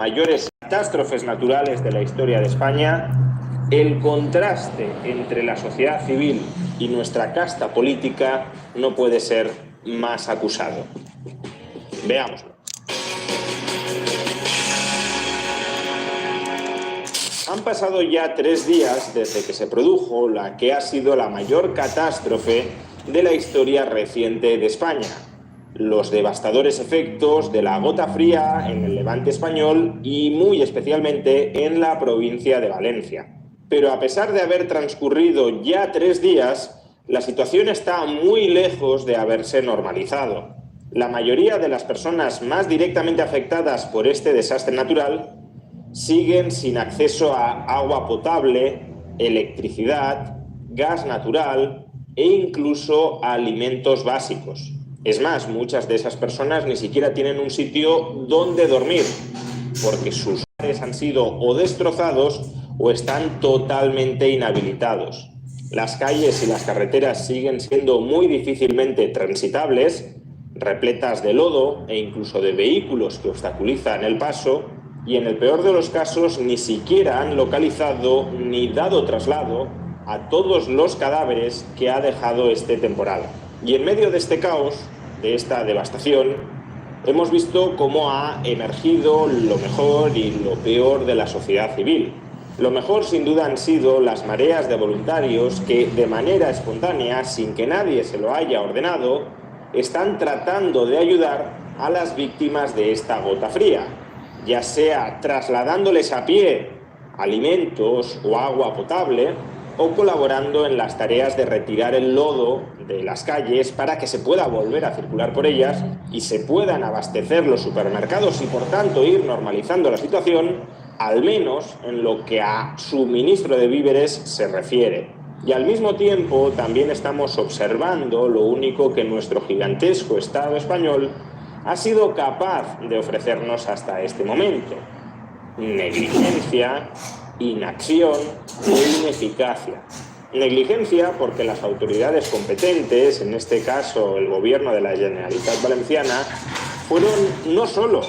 mayores catástrofes naturales de la historia de España, el contraste entre la sociedad civil y nuestra casta política no puede ser más acusado. Veámoslo. Han pasado ya 3 días desde que se produjo la que ha sido la mayor catástrofe de la historia reciente de España: los devastadores efectos de la gota fría en el Levante español y muy especialmente en la provincia de Valencia. Pero a pesar de haber transcurrido ya 3 días, la situación está muy lejos de haberse normalizado. La mayoría de las personas más directamente afectadas por este desastre natural siguen sin acceso a agua potable, electricidad, gas natural e incluso a alimentos básicos. Es más, muchas de esas personas ni siquiera tienen un sitio donde dormir, porque sus hogares han sido o destrozados o están totalmente inhabilitados. Las calles y las carreteras siguen siendo muy difícilmente transitables, repletas de lodo e incluso de vehículos que obstaculizan el paso, y en el peor de los casos ni siquiera han localizado ni dado traslado a todos los cadáveres que ha dejado este temporal. Y en medio de este caos, de esta devastación, hemos visto cómo ha emergido lo mejor y lo peor de la sociedad civil. Lo mejor, sin duda, han sido las mareas de voluntarios que, de manera espontánea, sin que nadie se lo haya ordenado, están tratando de ayudar a las víctimas de esta gota fría, ya sea trasladándoles a pie alimentos o agua potable, o colaborando en las tareas de retirar el lodo de las calles para que se pueda volver a circular por ellas y se puedan abastecer los supermercados y, por tanto, ir normalizando la situación, al menos en lo que a suministro de víveres se refiere. Y al mismo tiempo también estamos observando lo único que nuestro gigantesco Estado español ha sido capaz de ofrecernos hasta este momento: negligencia, inacción e ineficacia. Negligencia porque las autoridades competentes, en este caso el Gobierno de la Generalitat Valenciana, fueron no solo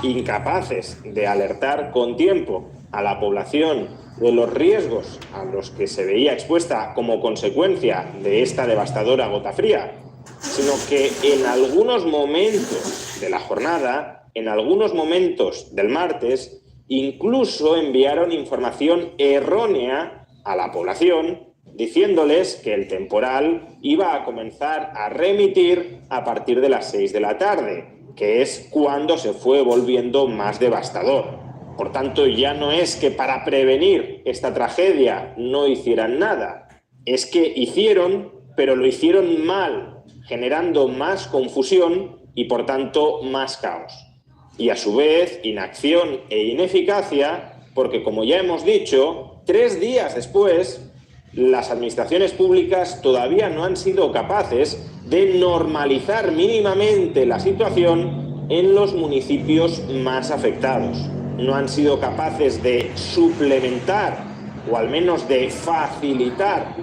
incapaces de alertar con tiempo a la población de los riesgos a los que se veía expuesta como consecuencia de esta devastadora gota fría, sino que en algunos momentos de la jornada, en algunos momentos del martes, incluso enviaron información errónea a la población, diciéndoles que el temporal iba a comenzar a remitir a partir de las 6 de la tarde, que es cuando se fue volviendo más devastador. Por tanto, ya no es que para prevenir esta tragedia no hicieran nada, es que hicieron, pero lo hicieron mal, generando más confusión y, por tanto, más caos. Y a su vez, inacción e ineficacia, porque, como ya hemos dicho, 3 días después, las administraciones públicas todavía no han sido capaces de normalizar mínimamente la situación en los municipios más afectados. No han sido capaces de suplementar o al menos de facilitar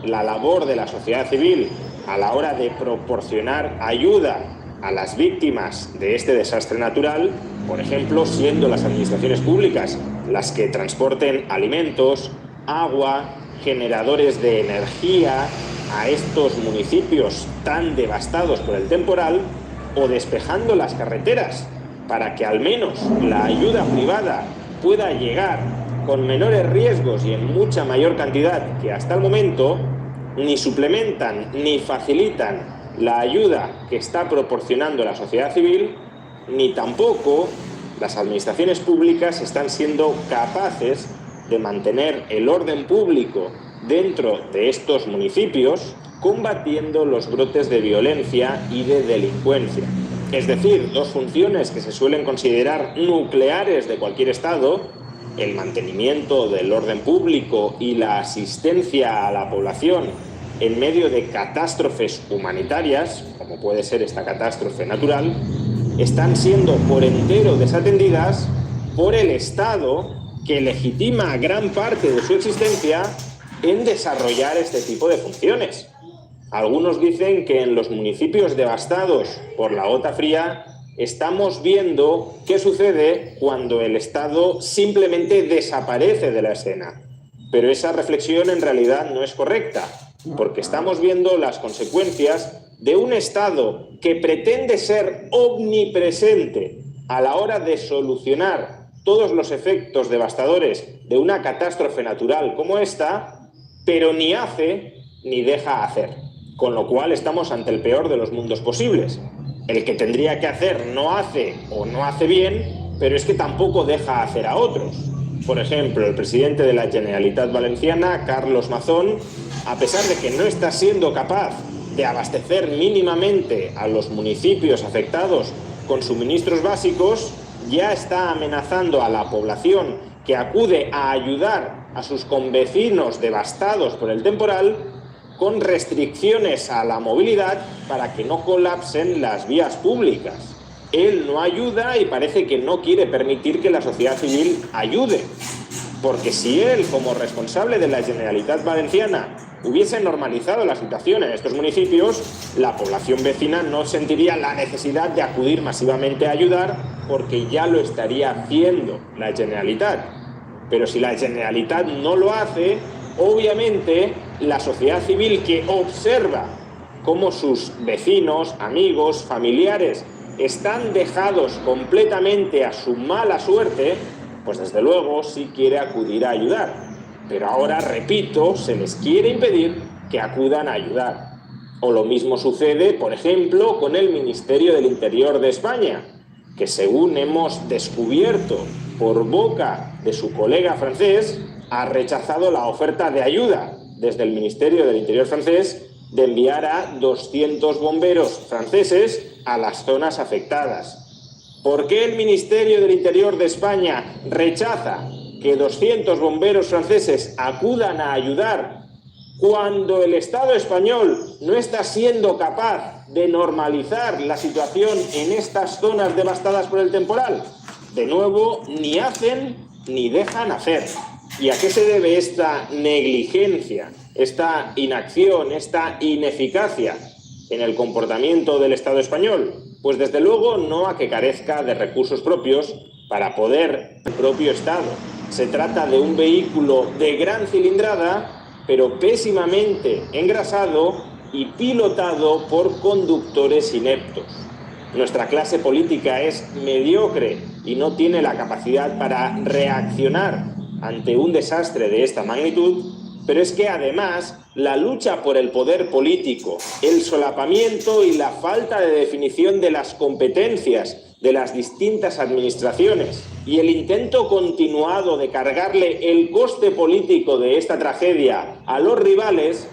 la labor de la sociedad civil a la hora de proporcionar ayuda a las víctimas de este desastre natural, por ejemplo, siendo las administraciones públicas las que transporten alimentos, agua, generadores de energía a estos municipios tan devastados por el temporal, o despejando las carreteras para que al menos la ayuda privada pueda llegar con menores riesgos y en mucha mayor cantidad que hasta el momento. Ni suplementan ni facilitan la ayuda que está proporcionando la sociedad civil, ni tampoco las administraciones públicas están siendo capaces de mantener el orden público dentro de estos municipios, combatiendo los brotes de violencia y de delincuencia. Es decir, 2 funciones que se suelen considerar nucleares de cualquier Estado: el mantenimiento del orden público y la asistencia a la población en medio de catástrofes humanitarias, como puede ser esta catástrofe natural, están siendo por entero desatendidas por el Estado, que legitima gran parte de su existencia en desarrollar este tipo de funciones. Algunos dicen que en los municipios devastados por la gota fría estamos viendo qué sucede cuando el Estado simplemente desaparece de la escena. Pero esa reflexión en realidad no es correcta, porque estamos viendo las consecuencias de un Estado que pretende ser omnipresente a la hora de solucionar todos los efectos devastadores de una catástrofe natural como esta, pero ni hace ni deja hacer. Con lo cual estamos ante el peor de los mundos posibles. El que tendría que hacer no hace o no hace bien, pero es que tampoco deja hacer a otros. Por ejemplo, el presidente de la Generalitat Valenciana, Carlos Mazón, a pesar de que no está siendo capaz de abastecer mínimamente a los municipios afectados con suministros básicos, ya está amenazando a la población que acude a ayudar a sus convecinos devastados por el temporal con restricciones a la movilidad para que no colapsen las vías públicas. Él no ayuda y parece que no quiere permitir que la sociedad civil ayude. Porque si él, como responsable de la Generalitat Valenciana, hubiese normalizado la situación en estos municipios, la población vecina no sentiría la necesidad de acudir masivamente a ayudar porque ya lo estaría haciendo la Generalitat. Pero si la Generalitat no lo hace, obviamente la sociedad civil que observa cómo sus vecinos, amigos, familiares están dejados completamente a su mala suerte, pues desde luego sí quiere acudir a ayudar. Pero ahora, repito, se les quiere impedir que acudan a ayudar. O lo mismo sucede, por ejemplo, con el Ministerio del Interior de España, que según hemos descubierto por boca de su colega francés, ha rechazado la oferta de ayuda desde el Ministerio del Interior francés de enviar a 200 bomberos franceses a las zonas afectadas. ¿Por qué el Ministerio del Interior de España rechaza que 200 bomberos franceses acudan a ayudar cuando el Estado español no está siendo capaz de normalizar la situación en estas zonas devastadas por el temporal? De nuevo, ni hacen ni dejan hacer. ¿Y a qué se debe esta negligencia, esta inacción, esta ineficacia en el comportamiento del Estado español? Pues desde luego no a que carezca de recursos propios para poder el propio Estado. Se trata de un vehículo de gran cilindrada, pero pésimamente engrasado y pilotado por conductores ineptos. Nuestra clase política es mediocre y no tiene la capacidad para reaccionar ante un desastre de esta magnitud, pero es que además la lucha por el poder político, el solapamiento y la falta de definición de las competencias de las distintas administraciones y el intento continuado de cargarle el coste político de esta tragedia a los rivales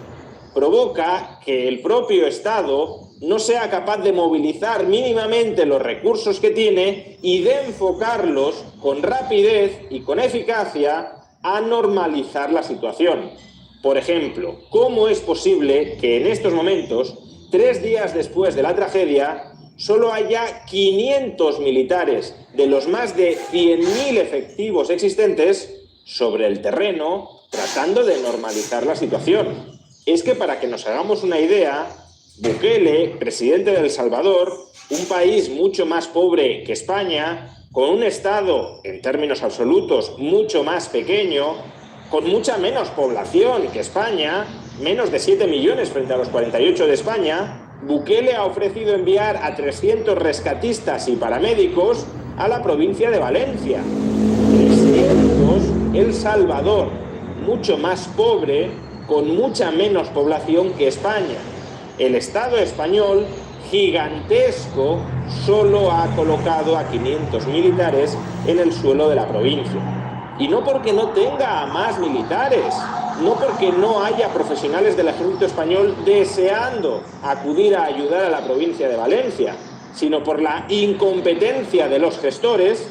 provoca que el propio Estado no sea capaz de movilizar mínimamente los recursos que tiene y de enfocarlos con rapidez y con eficacia a normalizar la situación. Por ejemplo, ¿cómo es posible que en estos momentos, 3 días después de la tragedia, solo haya 500 militares de los más de 100.000 efectivos existentes sobre el terreno tratando de normalizar la situación? Es que para que nos hagamos una idea, Bukele, presidente de El Salvador, un país mucho más pobre que España, con un Estado, en términos absolutos, mucho más pequeño, con mucha menos población que España, menos de 7 millones frente a los 48 de España, Bukele ha ofrecido enviar a 300 rescatistas y paramédicos a la provincia de Valencia. 300, El Salvador, mucho más pobre, con mucha menos población que España. El Estado español, gigantesco, solo ha colocado a 500 militares en el suelo de la provincia. Y no porque no tenga a más militares, no porque no haya profesionales del ejército español deseando acudir a ayudar a la provincia de Valencia, sino por la incompetencia de los gestores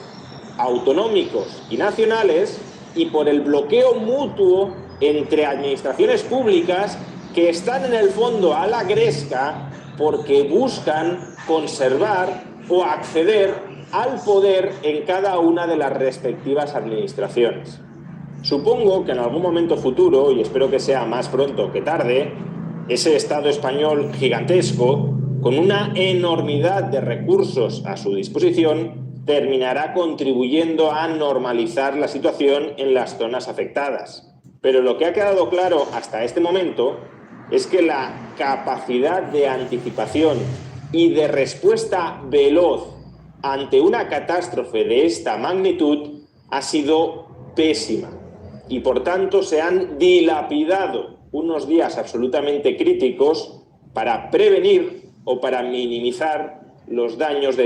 autonómicos y nacionales y por el bloqueo mutuo entre administraciones públicas que están en el fondo a la gresca porque buscan conservar o acceder al poder en cada una de las respectivas administraciones. Supongo que en algún momento futuro, y espero que sea más pronto que tarde, ese Estado español gigantesco, con una enormidad de recursos a su disposición, terminará contribuyendo a normalizar la situación en las zonas afectadas. Pero lo que ha quedado claro hasta este momento es que la capacidad de anticipación y de respuesta veloz ante una catástrofe de esta magnitud ha sido pésima y por tanto se han dilapidado unos días absolutamente críticos para prevenir o para minimizar los daños